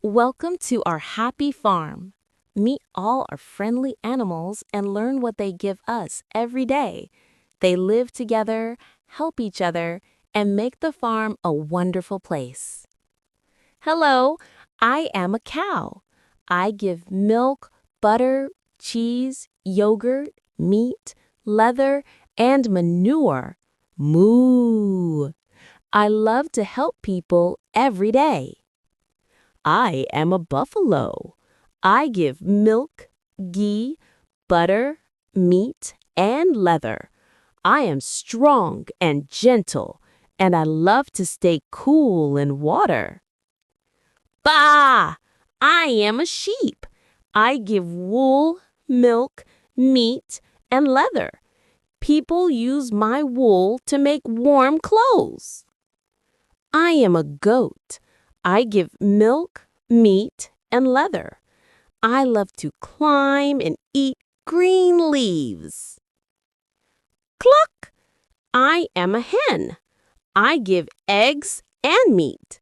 Welcome to our happy farm. Meet all our friendly animals and learn what they give us every day. They live together, help each other, and make the farm a wonderful place. Hello, I am a cow. I give milk, butter, cheese, yogurt, meat, leather, and manure. Moo! I love to help people every day. I am a buffalo. I give milk, ghee, butter, meat, and leather. I am strong and gentle, and I love to stay cool in water. Bah! I am a sheep. I give wool, milk, meat, and leather. People use my wool to make warm clothes. I am a goat. I give milk, meat, and leather. I love to climb and eat green leaves. Cluck! I am a hen. I give eggs and meat.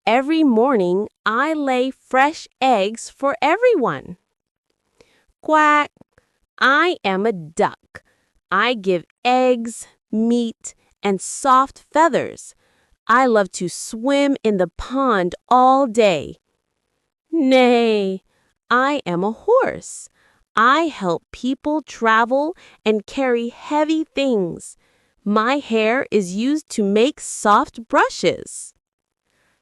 Every morning, I lay fresh eggs for everyone. Quack! I am a duck. I give eggs, meat, and soft feathers. I love to swim in the pond all day. Nay, I am a horse. I help people travel and carry heavy things. My hair is used to make soft brushes.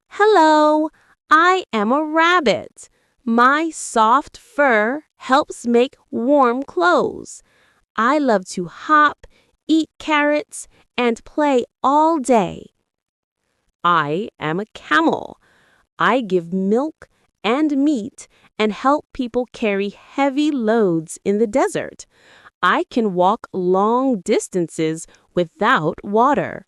Hello, I am a rabbit. My soft fur helps make warm clothes. I love to hop, eat carrots, and play all day. I am a camel. I give milk and meat and help people carry heavy loads in the desert. I can walk long distances without water.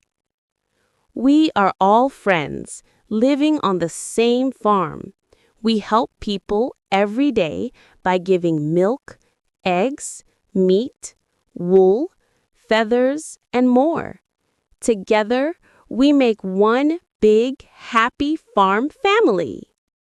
We are all friends, living on the same farm. We help people every day by giving milk, eggs, meat, wool, feathers, and more. Together, we make one big, happy farm family.